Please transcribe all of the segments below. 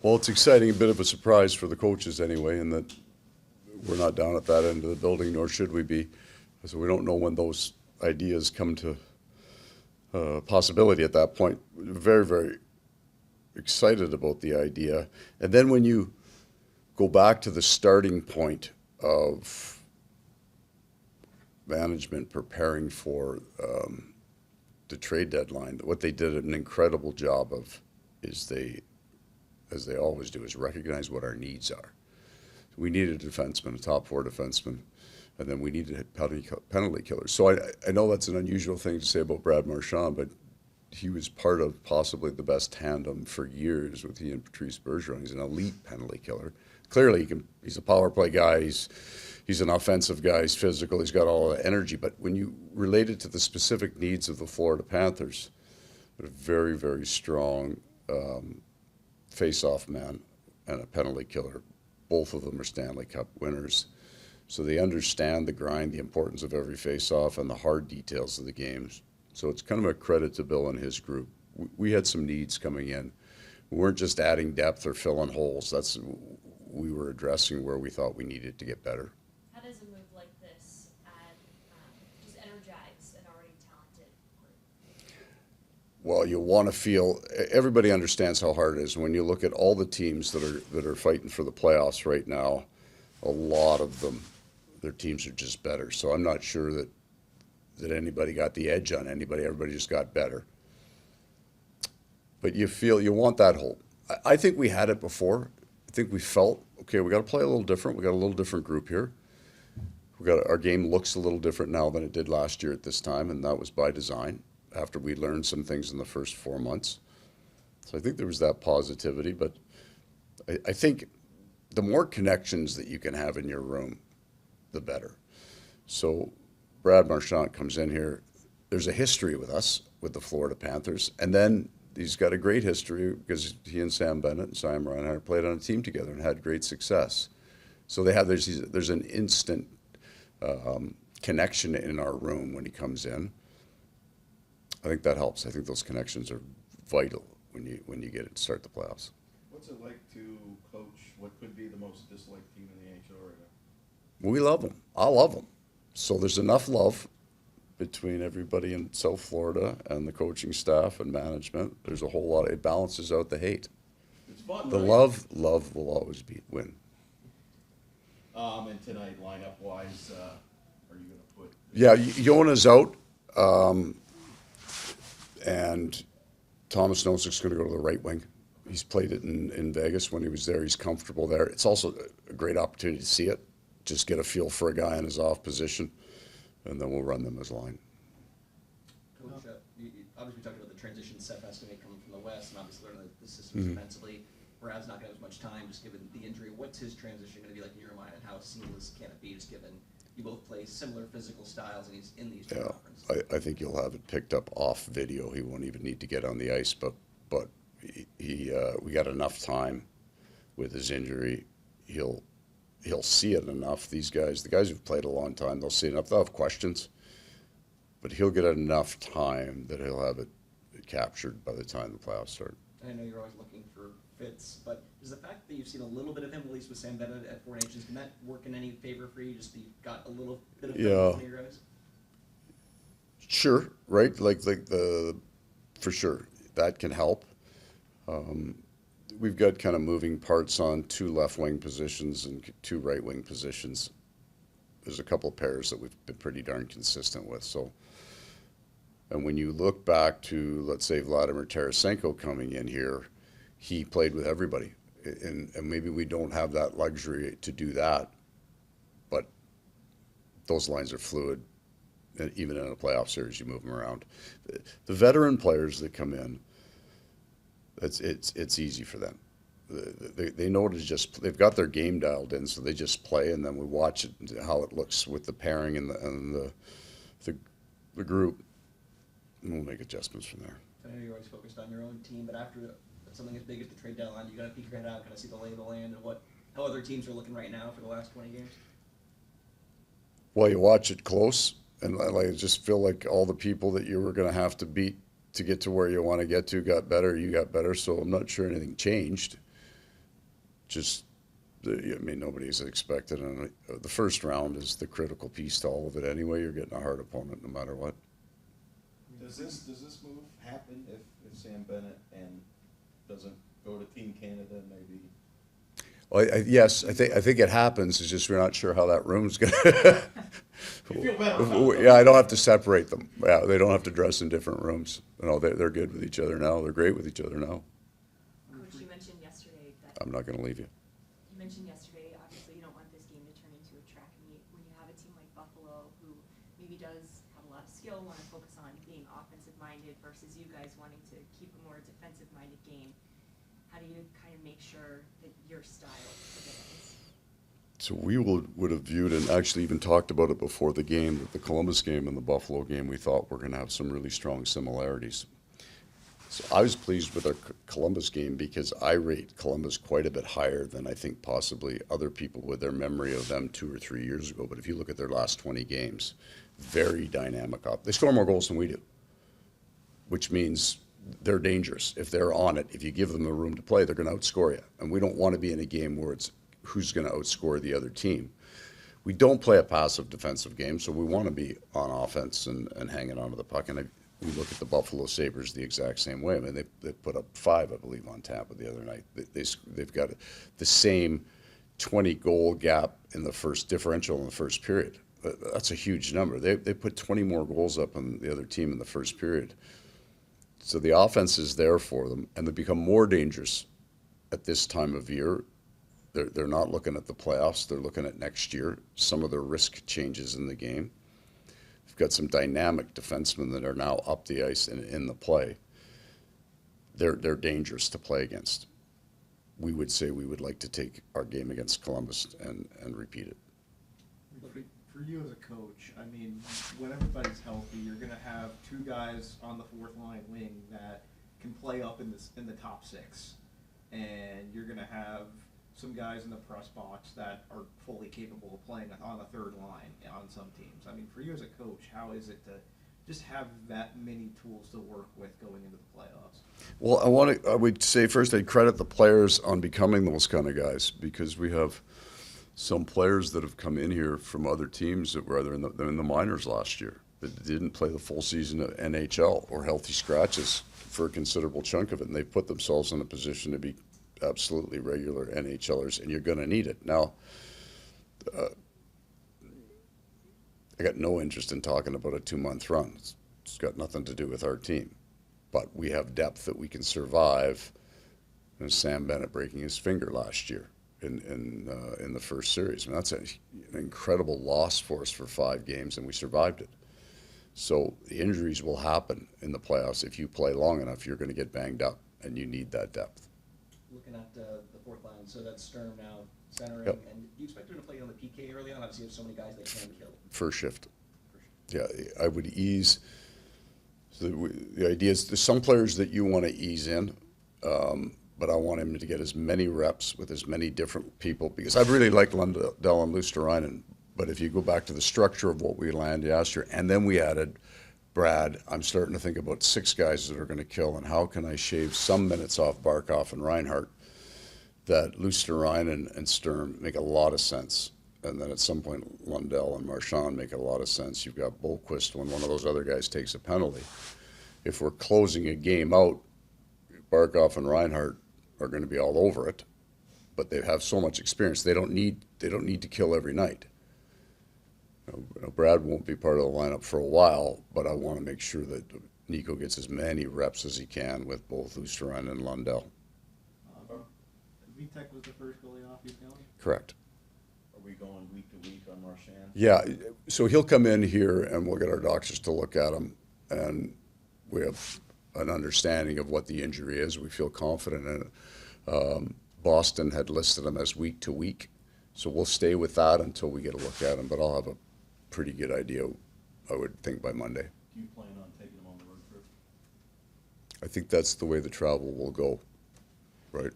Well, it's exciting, a bit of a surprise for the coaches anyway, in that we're not down at that end of the building, nor should we be. So we don't know when those ideas come to possibility at that point. Very, very excited about the idea. And then when you go back to the starting point of management preparing for the trade deadline, what they did an incredible job of is as they always do, is recognize what our needs are. We needed a defenseman, a top four defenseman, and then we needed penalty killers. So I know that's an unusual thing to say about Brad Marchand, but he was part of possibly the best tandem for years with he and Patrice Bergeron. He's an elite penalty killer. Clearly, he's a power play guy. He's an offensive guy. He's physical. He's got all the energy. But when you relate it to the specific needs of the Florida Panthers, they're very, very strong face-off man and a penalty killer. Both of them are Stanley Cup winners. So they understand the grind, the importance of every face-off, and the hard details of the games. So it's kind of a credit to Bill and his group. We had some needs coming in. We weren't just adding depth or filling holes. We were addressing where we thought we needed to get better. How does a move like this just energize an already talented group? Well, you want to feel everybody understands how hard it is. When you look at all the teams that are fighting for the playoffs right now, a lot of them, their teams are just better. So I'm not sure that anybody got the edge on anybody. Everybody just got better. But you want that hope. I think we had it before. I think we felt, okay, we got to play a little different. We got a little different group here. Our game looks a little different now than it did last year at this time, and that was by design after we learned some things in the first 4 months. So I think there was that positivity, but I think the more connections that you can have in your room, the better. So Brad Marchand comes in here. There's a history with us, with the Florida Panthers, and then he's got a great history because he and Sam Bennett and Simon Reinhart played on a team together and had great success. So there's an instant connection in our room when he comes in. I think that helps. I think those connections are vital when you get it to start the playoffs. What's it like to coach what could be the most disliked team in the NHL right now? We love them. I love them. So there's enough love between everybody in South Florida and the coaching staff and management. There's a whole lot. It balances out the hate. It's fun. The right? love will always win. And tonight, lineup wise, are you going to put? Yeah, Jona's out, and Thomas Nosek's going to go to the right wing. He's played it in Vegas when he was there. He's comfortable there. It's also a great opportunity to see it, just get a feel for a guy in his off position, and then we'll run them as line. Coach, you obviously talked about the transition Seth has to make coming from the West, and obviously learning the systems defensively. Brad's not going to have as much time, just given the injury. What's his transition going to be like in your mind, and how seamless can it be, just given you both play similar physical styles, and he's in these two conferences? I think you'll have it picked up off video. He won't even need to get on the ice, but we got enough time with his injury. He'll see it enough. The guys who've played a long time, they'll see enough. They'll have questions, but he'll get enough time that he'll have it captured by the time the playoffs start. I know you're always looking for fits, but is the fact that you've seen a little bit of him, at least with Sam Bennett at Four Nations, can that work in any favor for you? Just that you've got a little bit of one of your guys? Sure, right? For sure, that can help. We've got kind of moving parts on 2 left wing positions and 2 right wing positions. There's a couple of pairs that we've been pretty darn consistent with. So, and when you look back to, let's say, Vladimir Tarasenko coming in here, he played with everybody, and maybe we don't have that luxury to do that, but those lines are fluid. And even in a playoff series, you move them around. The veteran players that come in, it's easy for them. They know they've got their game dialed in, so they just play, and then we watch it, how it looks with the pairing and the group, and we'll make adjustments from there. I know you're always focused on your own team, but after something as big as the trade deadline, you got to peek your head out, kind of see the lay of the land and how other teams are looking right now for the last 20 games. Well, you watch it close, and I just feel like all the people that you were going to have to beat to get to where you want to get to got better. You got better, so I'm not sure anything changed. just, I mean, nobody's expected. And the first round is the critical piece to all of it anyway. You're getting a hard opponent no matter what. Does this move happen if Sam Bennett and doesn't go to Team Canada and maybe? Well, yes, I think it happens. It's just we're not sure how that room's gonna. You feel better about it. Yeah, I don't have to separate them. Yeah, they don't have to dress in different rooms. No, they're good with each other now. They're great with each other now. Coach, you mentioned yesterday that, I'm not gonna leave you. you mentioned yesterday, obviously you don't want this game to turn into a track meet. When you have a team like Buffalo, who maybe does have a lot of skill, want to focus on being offensive-minded versus you guys wanting to keep a more defensive-minded game, how do you kind of make sure that your style prevails? So we would have viewed and actually even talked about it before the game, that the Columbus game and the Buffalo game, we thought were going to have some really strong similarities. So I was pleased with our Columbus game because I rate Columbus quite a bit higher than I think possibly other people with their memory of them 2 or 3 years ago. But if you look at their last 20 games, very dynamic. They score more goals than we do, which means they're dangerous. If they're on it, if you give them the room to play, they're going to outscore you. And we don't want to be in a game where it's who's going to outscore the other team. We don't play a passive defensive game, so we want to be on offense and hanging onto the puck. And we look at the Buffalo Sabres the exact same way. I mean, they put up 5, I believe, on Tampa the other night. They've got the same 20-goal gap in the first differential in the first period. That's a huge number. They put 20 more goals up on the other team in the first period. So the offense is there for them, and they become more dangerous at this time of year. They're not looking at the playoffs. They're looking at next year. Some of their risk changes in the game. They've got some dynamic defensemen that are now up the ice and in the play. They're dangerous to play against. We would say we would like to take our game against Columbus and repeat it. For you as a coach, I mean, when everybody's healthy, you're going to have 2 guys on the fourth line wing that can play up in the top 6, and you're going to have some guys in the press box that are fully capable of playing on the third line on some teams. I mean, for you as a coach, how is it to just have that many tools to work with going into the playoffs? Well, I would say first I'd credit the players on becoming those kind of guys, because we have some players that have come in here from other teams that were either in the minors last year that didn't play the full season of NHL or healthy scratches for a considerable chunk of it, and they put themselves in a position to be absolutely regular NHLers, and you're going to need it. Now, I got no interest in talking about a 2-month run. It's got nothing to do with our team, but we have depth that we can survive. And Sam Bennett breaking his finger last year in the first series. I mean, that's an incredible loss for us for 5 games, and we survived it. So the injuries will happen in the playoffs. If you play long enough, you're going to get banged up, and you need that depth. Looking at the fourth line, so that's Sturm now centering, Yep. and do you expect him to play on the PK early on? Obviously, you have so many guys that can kill. First shift. Yeah, I would ease. So the idea is there's some players that you want to ease in, but I want him to get as many reps with as many different people, because I really like Lundell and Luosterainen. But if you go back to the structure of what we landed last year, and then we added Brad, I'm starting to think about 6 guys that are going to kill, and how can I shave some minutes off Barkov and Reinhart, that Luosterainen and Sturm make a lot of sense. And then at some point, Lundell and Marchand make a lot of sense. You've got Bolquist when one of those other guys takes a penalty. If we're closing a game out, Barkov and Reinhart are going to be all over it, but they have so much experience. They don't need to kill every night. Brad won't be part of the lineup for a while, but I want to make sure that Nico gets as many reps as he can with both Luosterainen and Lundell. Vitek was the first goalie off, you telling me? Correct. Are we going week to week on Marchand? Yeah, so he'll come in here and we'll get our doctors to look at him, and we have an understanding of what the injury is. We feel confident in it. Boston had listed him as week to week, so we'll stay with that until we get a look at him, but I'll have a pretty good idea, I would think, by Monday. Do you plan on taking him on the road trip? I think that's the way the travel will go, right?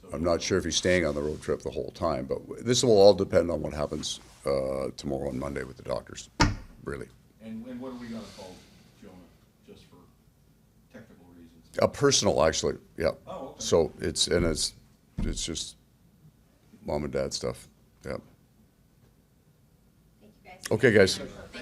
So I'm not sure if he's staying on the road trip the whole time, but this will all depend on what happens tomorrow and Monday with the doctors, really. And what are we going to call Jonah, just for technical reasons? Personal, actually, yeah. Oh, okay. So it's just mom and dad stuff. Yeah. Thank you guys. Okay, guys.